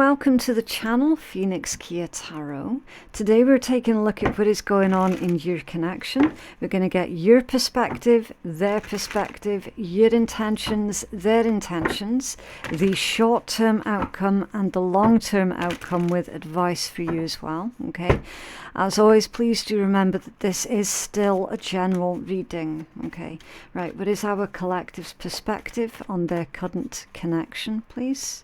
welcome to the channel, Phoenix Keia Tarot. Today we're taking a look at what is going on in your connection. We're going to get your perspective, your intentions, their intentions, the short-term outcome and the long-term outcome with advice for you as well, okay? As always, please do remember that this is still a general reading, okay? Right, what is our collective's perspective on their current connection, please?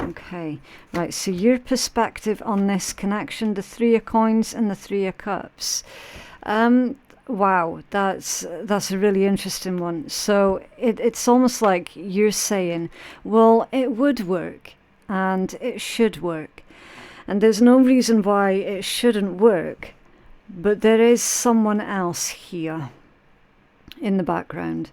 Okay, right, so your perspective on this connection, the Three of Coins and the Three of Cups. Wow, that's a really interesting one. So it's almost like you're saying, well, it would work and it should work. And there's no reason why it shouldn't work, but there is someone else here in the background.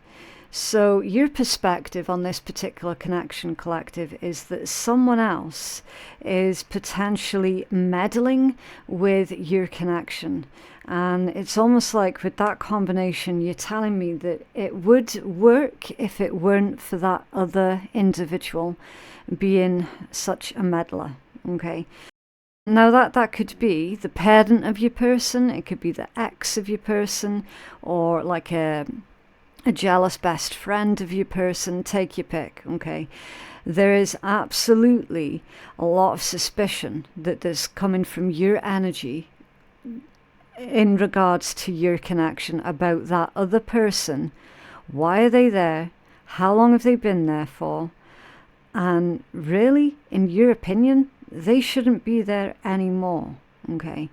So your perspective on this particular connection, collective, is that someone else is potentially meddling with your connection. And it's almost like with that combination, you're telling me that it would work if it weren't for that other individual being such a meddler, okay? Now that could be the parent of your person, it could be the ex of your person, or like a jealous best friend of your person, take your pick, okay? There is absolutely a lot of suspicion that there's coming from your energy in regards to your connection about that other person. Why are they there? How long have they been there for? And really, in your opinion, they shouldn't be there anymore, okay?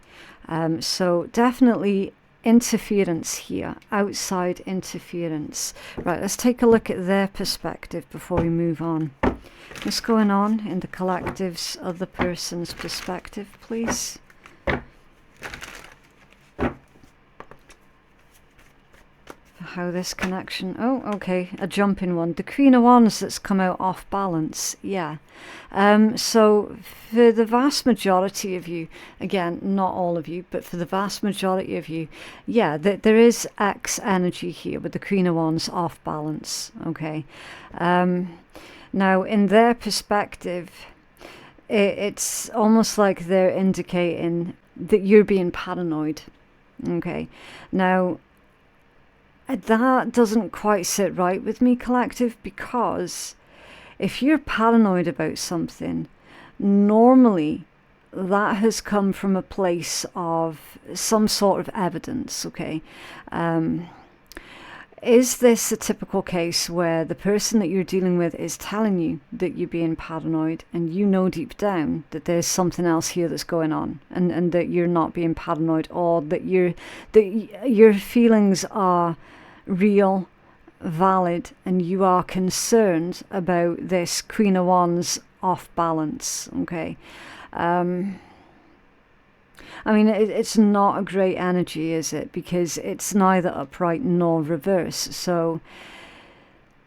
So definitely interference here, outside interference. Right, let's take a look at their perspective before we move on. What's going on in the collective's other person's perspective, please? How this connection, oh, okay, a jumping one. The Queen of Wands that's come out off balance, yeah. So for the vast majority of you, again, not all of you, but for the vast majority of you, yeah, there is X energy here with the Queen of Wands off balance, okay. Now, in their perspective, it's almost like they're indicating that you're being paranoid, okay. Now, that doesn't quite sit right with me, collective, because if you're paranoid about something, normally that has come from a place of some sort of evidence, okay? Is this a typical case where the person that you're dealing with is telling you that you're being paranoid and you know deep down that there's something else here that's going on, and that you're not being paranoid, or that your feelings are real, valid, and you are concerned about this Queen of Wands off balance, okay? I mean, it's not a great energy, is it? Because it's neither upright nor reverse. So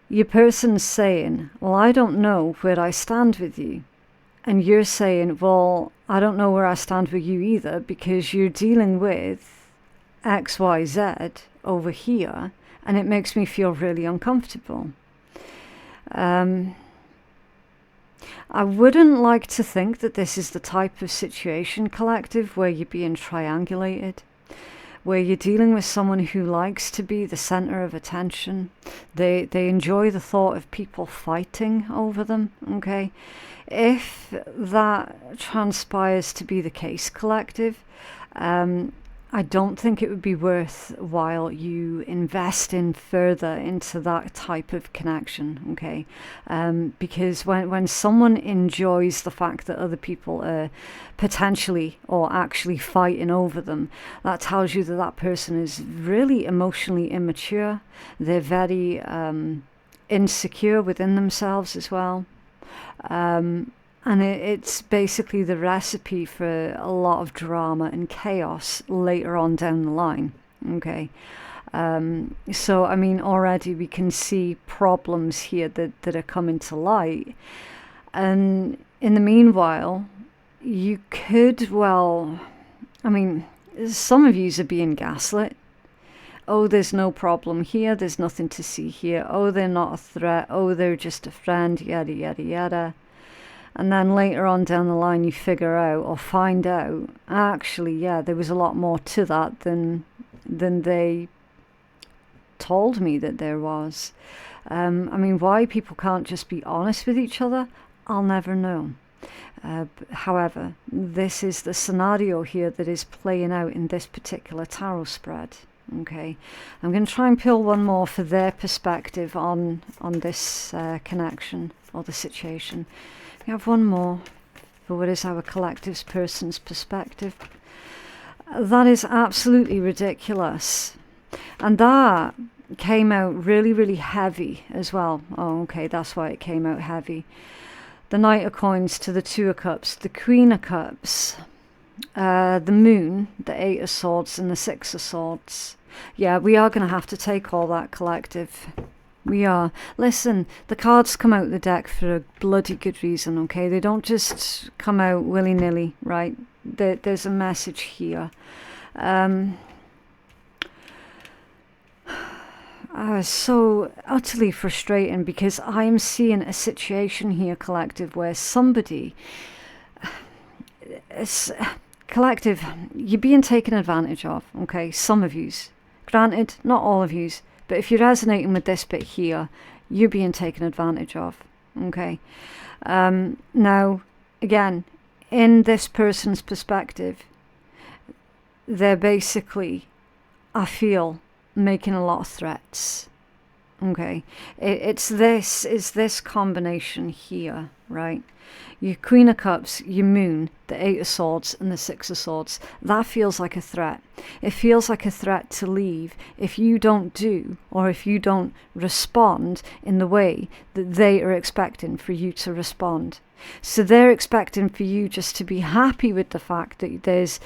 your person's saying, well, I don't know where I stand with you. And you're saying, well, I don't know where I stand with you either, because you're dealing with XYZ over here, and it makes me feel really uncomfortable. I wouldn't like to think that this is the type of situation, collective, where you're being triangulated, where you're dealing with someone who likes to be the center of attention. They enjoy the thought of people fighting over them, okay? If that transpires to be the case, collective, I don't think it would be worthwhile you investing further into that type of connection, okay? Because when someone enjoys the fact that other people are potentially or actually fighting over them, that tells you that that person is really emotionally immature. They're very insecure within themselves as well. And it's basically the recipe for a lot of drama and chaos later on down the line, okay? So, I mean, already we can see problems here that are coming to light. And in the meanwhile, you could, well, I mean, some of yous are being gaslit oh, there's no problem here, there's nothing to see here, oh, they're not a threat, oh, they're just a friend, yada, yada, yada. And then later on down the line, you figure out or find out, actually, yeah, there was a lot more to that than they told me that there was. I mean, why people can't just be honest with each other, I'll never know. However, this is the scenario here that is playing out in this particular tarot spread. Okay, I'm going to try and pull one more for their perspective on this connection or the situation. We have one more for what is our collective's person's perspective. That is absolutely ridiculous. And that came out really, really heavy as well. Oh, okay, that's why it came out heavy. The Knight of Coins to the Two of Cups, the Queen of Cups, the Moon, the Eight of Swords, and the Six of Swords. Yeah, we are going to have to take all that, collective. We are. Listen, the cards come out the deck for a bloody good reason, okay? They don't just come out willy-nilly, right? There's a message here. So utterly frustrating, because I am seeing a situation here, collective, where somebody, collective, you're being taken advantage of, okay? Some of yous. Granted, not all of yous, but if you're resonating with this bit here, you're being taken advantage of, okay? Now, again, in this person's perspective, they're basically, I feel, making a lot of threats. Okay, it's this combination here, right? Your Queen of Cups, your Moon, the Eight of Swords, and the Six of Swords. That feels like a threat. It feels like a threat to leave if you don't do, or if you don't respond in the way that they are expecting for you to respond. So they're expecting for you just to be happy with the fact that there's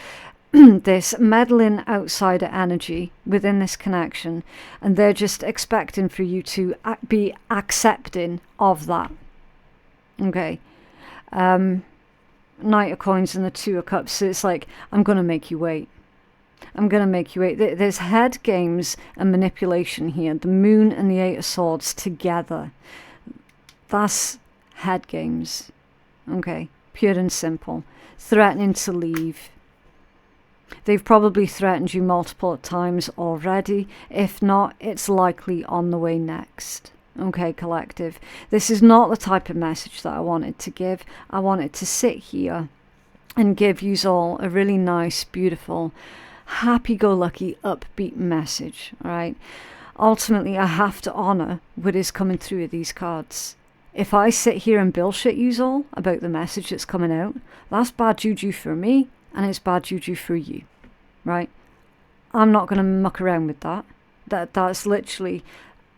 this meddling outsider energy within this connection, and they're just expecting for you to be accepting of that. Okay. Knight of Coins and the Two of Cups. So it's like, I'm going to make you wait. I'm going to make you wait. There's head games and manipulation here. The Moon and the Eight of Swords together. That's head games. Okay. Pure and simple. Threatening to leave. They've probably threatened you multiple times already. If not, it's likely on the way next. Okay, collective. This is not the type of message that I wanted to give. I wanted to sit here and give you all a really nice, beautiful, happy-go-lucky, upbeat message. All right. Ultimately, I have to honour what is coming through with these cards. If I sit here and bullshit you all about the message that's coming out, that's bad juju for me. And it's bad juju for you, right? I'm not going to muck around with that. That's literally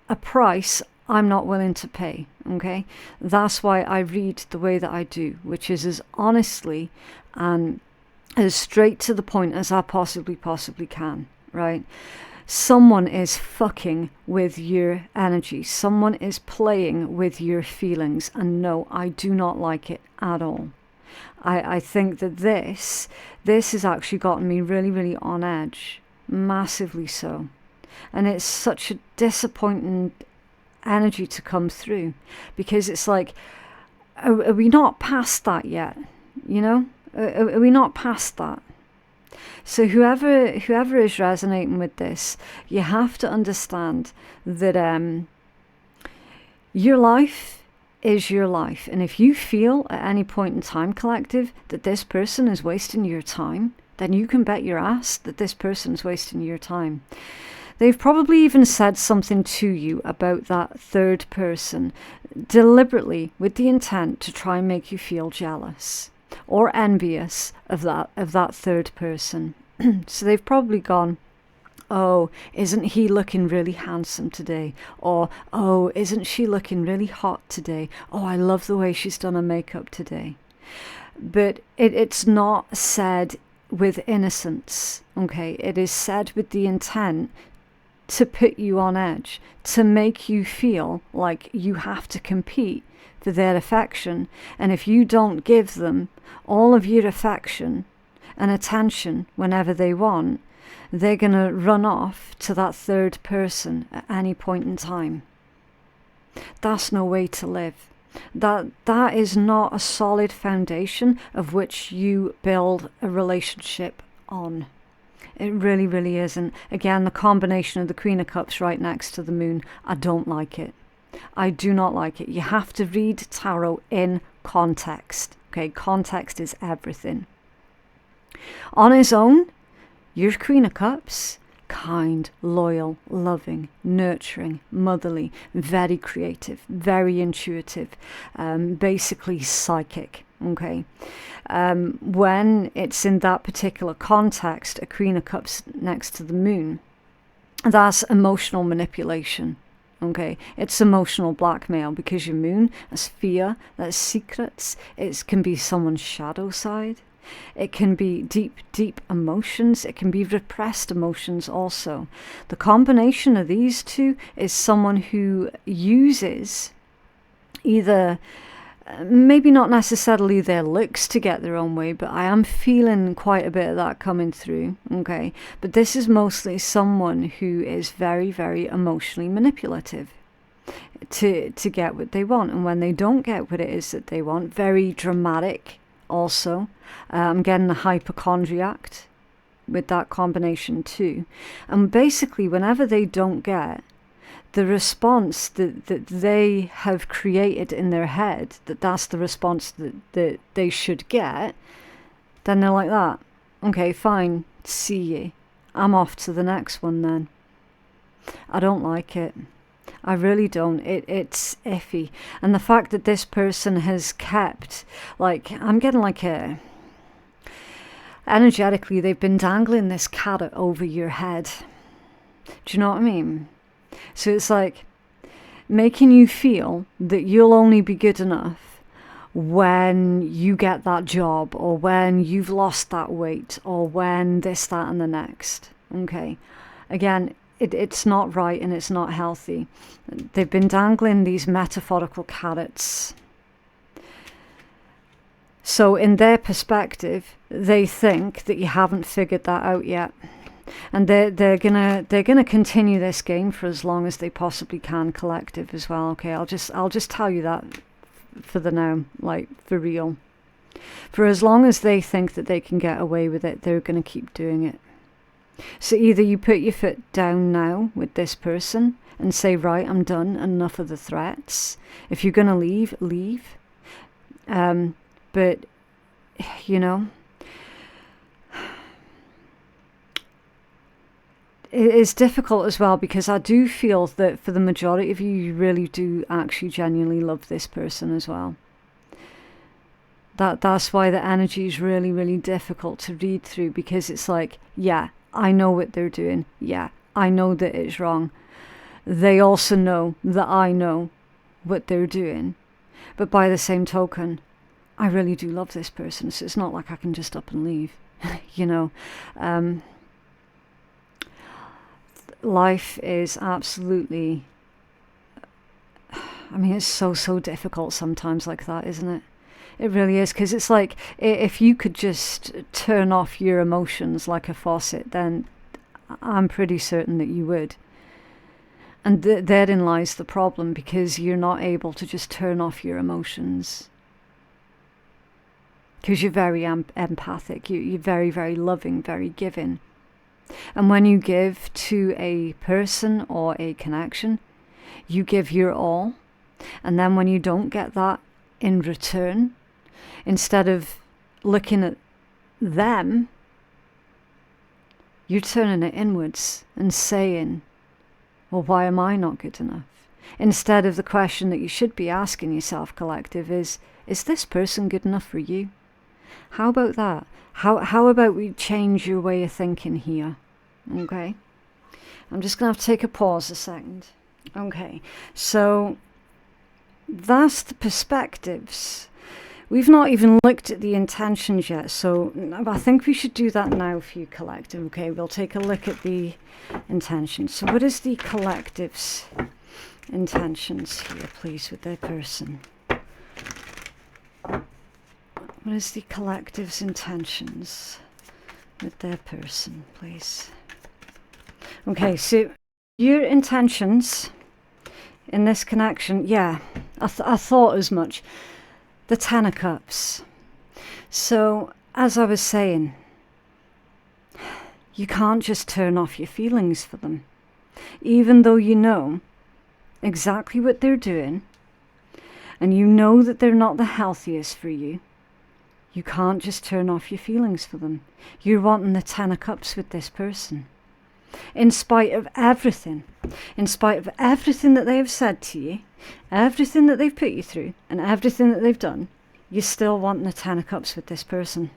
a price I'm not willing to pay, okay? That's why I read the way that I do, which is as honestly and as straight to the point as I possibly can, right? Someone is fucking with your energy. Someone is playing with your feelings. And no, I do not like it at all. I think that this has actually gotten me really, really on edge. Massively so. And it's such a disappointing energy to come through. Because it's like, are we not past that yet? You know? Are we not past that? So whoever is resonating with this, you have to understand that your life is your life. And if you feel at any point in time, collective, that this person is wasting your time, then you can bet your ass that this person's wasting your time. They've probably even said something to you about that third person deliberately with the intent to try and make you feel jealous or envious of that third person. So they've probably gone, oh, isn't he looking really handsome today? Or, oh, isn't she looking really hot today? Oh, I love the way she's done her makeup today. But it's not said with innocence, okay? It is said with the intent to put you on edge, to make you feel like you have to compete for their affection. And if you don't give them all of your affection and attention whenever they want, they're going to run off to that third person at any point in time. That's no way to live. That is not a solid foundation of which you build a relationship on. It really, really isn't. Again, the combination of the Queen of Cups right next to the Moon, I don't like it. I do not like it. You have to read tarot in context. Okay, context is everything. On its own, your Queen of Cups, kind, loyal, loving, nurturing, motherly, very creative, very intuitive, basically psychic. Okay, when it's in that particular context, a Queen of Cups next to the Moon, that's emotional manipulation. Okay, it's emotional blackmail, because your Moon, that's fear, that's secrets. It can be someone's shadow side. It can be deep, deep emotions. It can be repressed emotions also. The combination of these two is someone who uses either, maybe not necessarily their looks to get their own way, but I am feeling quite a bit of that coming through, okay? But this is mostly someone who is very, very emotionally manipulative to get what they want. And when they don't get what it is that they want, very dramatic also. I'm getting a hypochondriac with that combination too. And basically, whenever they don't get the response that they have created in their head, that's the response that they should get, then they're like that. Okay, fine, see ye. I'm off to the next one then. I don't like it. I really don't. It's iffy. And the fact that this person has kept, like, I'm getting like a... energetically, they've been dangling this carrot over your head. Do you know what I mean? So it's like making you feel that you'll only be good enough when you get that job, or when you've lost that weight, or when this, that, and the next. Okay. Again, it's not right, and it's not healthy. They've been dangling these metaphorical carrots. So in their perspective, they think that you haven't figured that out yet. And they're gonna continue this game for as long as they possibly can, collective as well. Okay, I'll just tell you that for the now, like, for real. For as long as they think that they can get away with it, they're gonna keep doing it. So either you put your foot down now with this person and say, right, I'm done, enough of the threats. If you're gonna leave, leave. But you know, it is difficult as well, because I do feel that for the majority of you, you really do actually genuinely love this person as well. That's why the energy is really, really difficult to read through, because it's like, yeah, I know what they're doing. Yeah, I know that it's wrong. They also know that I know what they're doing. But by the same token, I really do love this person, so it's not like I can just up and leave, you know. Life is absolutely, I mean, it's so difficult sometimes like that, isn't it? It really is, because it's like, if you could just turn off your emotions like a faucet, then I'm pretty certain that you would. And therein lies the problem, because you're not able to just turn off your emotions. Because you're very empathic, you're very, very loving, very giving. And when you give to a person or a connection, you give your all. And then when you don't get that in return, instead of looking at them, you're turning it inwards and saying, well, why am I not good enough? Instead of the question that you should be asking yourself, collective, is this person good enough for you? How about that? How about we change your way of thinking here? Okay. I'm just going to have to take a pause a second. Okay. So that's the perspectives. We've not even looked at the intentions yet, so I think we should do that now for you, collective. Okay, we'll take a look at the intentions. So what is the collective's intentions here, please, with their person? What is the collective's intentions with their person, please. Okay, so your intentions in this connection, yeah, I thought as much. The Ten of Cups. So, as I was saying, you can't just turn off your feelings for them. Even though you know exactly what they're doing, and you know that they're not the healthiest for you, you can't just turn off your feelings for them. You're wanting the Ten of Cups with this person. In spite of everything that they have said to you, everything that they've put you through, and everything that they've done, you're still wanting the Ten of Cups with this person.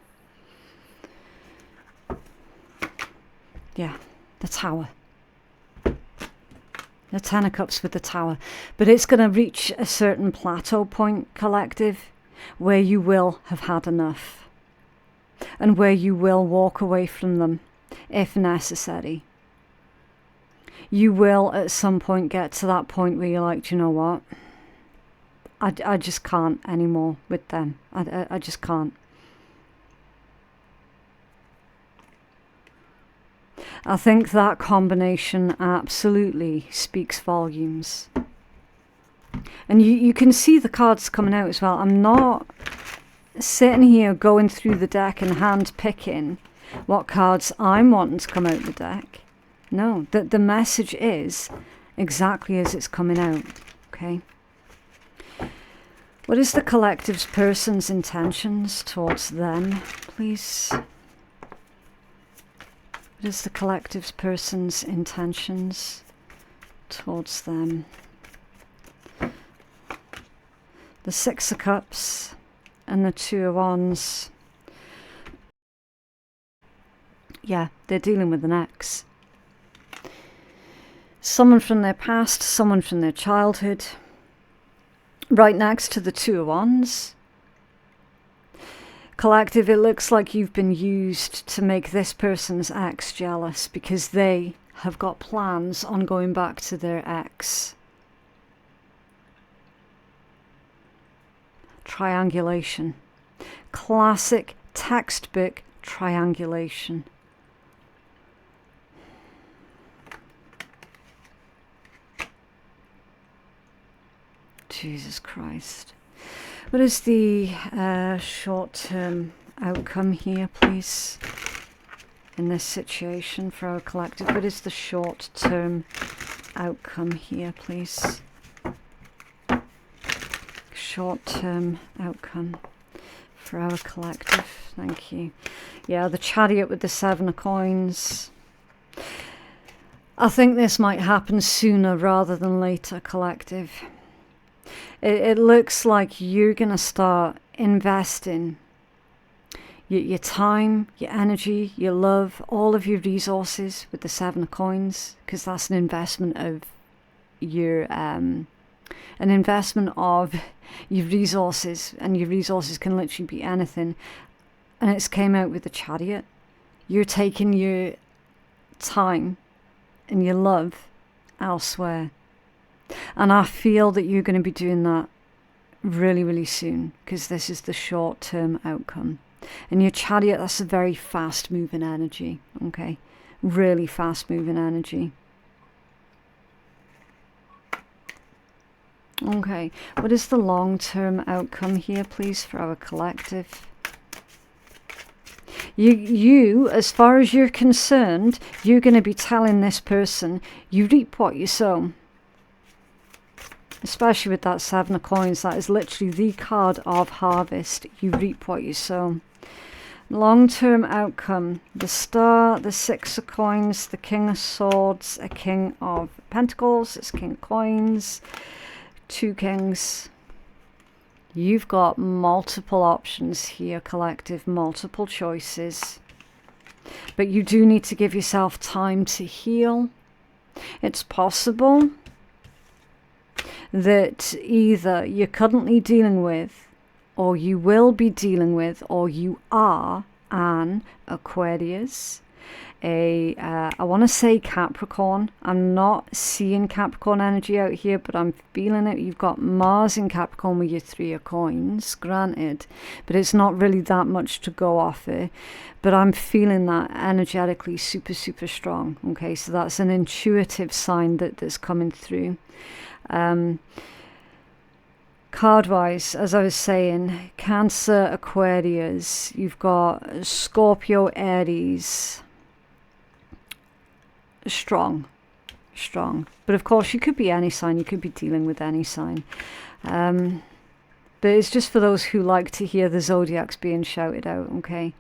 Yeah, the Tower. The Ten of Cups with the Tower. But it's going to reach a certain plateau point, collective, where you will have had enough. And where you will walk away from them, if necessary. You will at some point get to that point where you're like, do you know what? I just can't anymore with them. I just can't. I think that combination absolutely speaks volumes. And you can see the cards coming out as well. I'm not sitting here going through the deck and hand picking what cards I'm wanting to come out the deck. No, the message is exactly as it's coming out. Okay. What is the collective's person's intentions towards them, please? What is the collective's person's intentions towards them? The Six of Cups and the Two of Wands. Yeah, they're dealing with an ex. Someone from their past, someone from their childhood. Right next to the Two of Wands. Collective, it looks like you've been used to make this person's ex jealous because they have got plans on going back to their ex. Triangulation. Classic textbook triangulation. Jesus Christ. What is the short-term outcome here, please? In this situation for our collective, what is the short-term outcome here, please? Short-term outcome for our collective. Thank you. Yeah, the Chariot with the Seven of Coins. I think this might happen sooner rather than later, collective. It looks like you're going to start investing your time, your energy, your love, all of your resources with the Seven of Coins, because that's an investment of your resources, and your resources can literally be anything. And it's came out with the Chariot. You're taking your time and your love elsewhere. And I feel that you're going to be doing that really, really soon, because this is the short-term outcome. And your Chariot, that's a very fast-moving energy, okay? Really fast-moving energy. Okay, what is the long-term outcome here, please, for our collective? You, as far as you're concerned, you're going to be telling this person, you reap what you sow. Especially with that Seven of Coins, that is literally the card of harvest. You reap what you sow. Long-term outcome, the Star, the Six of Coins, the King of Swords, a King of Pentacles, it's King of Coins, Two Kings. You've got multiple options here, collective, multiple choices. But you do need to give yourself time to heal. It's possible that either you're currently dealing with, or you will be dealing with, or you are an Aquarius, I want to say Capricorn. I'm not seeing Capricorn energy out here, but I'm feeling it. You've got Mars in Capricorn with your 3 of coins, granted, but it's not really that much to go off it. But I'm feeling that energetically super, super strong. Okay, so that's an intuitive sign that's coming through. Card-wise, as I was saying, Cancer, Aquarius, you've got Scorpio, Aries. Strong. But of course, you could be any sign. You could be dealing with any sign. But it's just for those who like to hear the zodiacs being shouted out, okay?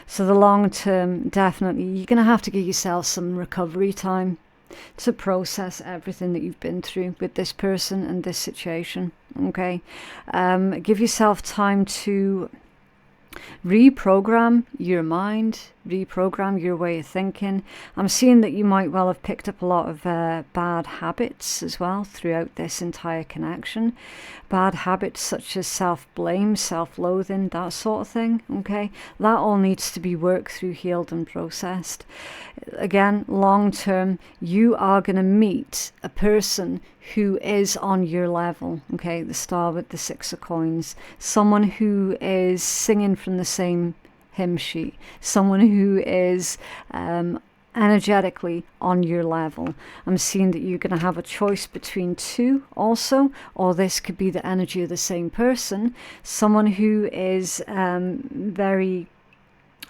So the long term, definitely, you're going to have to give yourself some recovery time to process everything that you've been through with this person and this situation, okay? Give yourself time to reprogram your mind, reprogram your way of thinking. I'm seeing that you might well have picked up a lot of bad habits as well throughout this entire connection. Bad habits such as self-blame, self-loathing, that sort of thing, okay? That all needs to be worked through, healed and processed. Again, long term, you are going to meet a person who is on your level, okay? The star with the 6 of coins. Someone who is singing from the same hymn sheet. Someone who is energetically on your level. I'm seeing that you're going to have a choice between 2 also, or this could be the energy of the same person. Someone who is very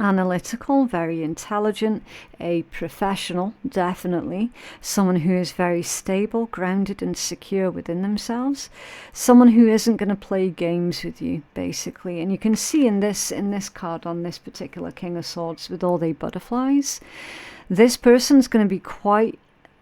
analytical, very intelligent, a professional, definitely. Someone who is very stable, grounded and secure within themselves. Someone who isn't going to play games with you, basically. And you can see in this card on this particular King of Swords with all the butterflies, this person's going to be quite,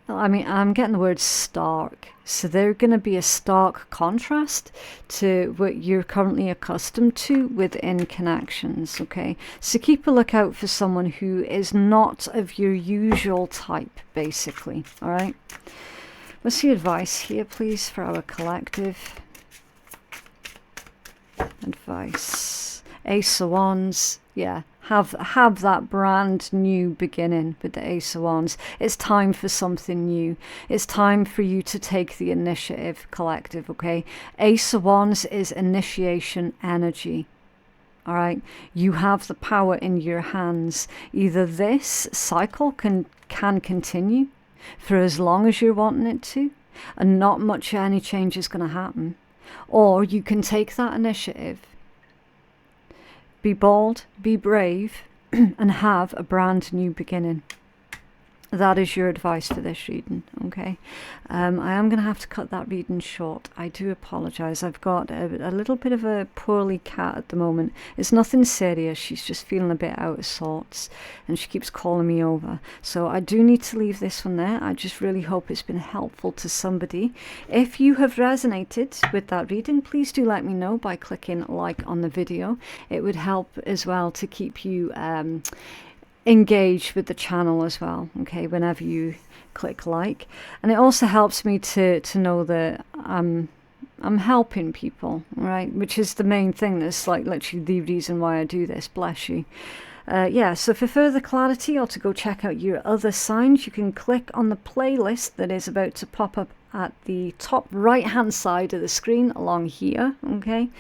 I mean, I'm getting the word stark. So they're going to be a stark contrast to what you're currently accustomed to within connections, okay? So keep a lookout for someone who is not of your usual type, basically, all right? What's the advice here, please, for our collective? Advice. Ace of Wands, yeah. Have that brand new beginning with the Ace of Wands. It's time for something new. It's time for you to take the initiative, collective, okay? Ace of Wands is initiation energy. All right, you have the power in your hands. Either this cycle can continue for as long as you're wanting it to, and not much any change is going to happen, or you can take that initiative, be bold, be brave, and have a brand new beginning. That is your advice for this reading, okay? I am going to have to cut that reading short. I do apologise. I've got a little bit of a poorly cat at the moment. It's nothing serious. She's just feeling a bit out of sorts, and she keeps calling me over. So I do need to leave this one there. I just really hope it's been helpful to somebody. If you have resonated with that reading, please do let me know by clicking like on the video. It would help as well to keep you engage with the channel as well, okay, whenever you click like. And it also helps me to know that I'm helping people, right, which is the main thing. That's like literally the reason why I do this. Bless you. Yeah, so for further clarity or to go check out your other signs, you can click on the playlist that is about to pop up at the top right hand side of the screen along here, okay?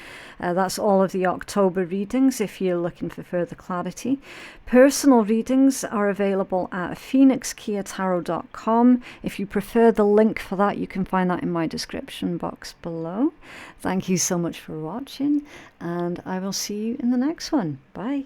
That's all of the October readings if you're looking for further clarity. Personal readings are available at phoenixkeiatarot.com. If you prefer the link for that, you can find that in my description box below. Thank you so much for watching, and I will see you in the next one. Bye.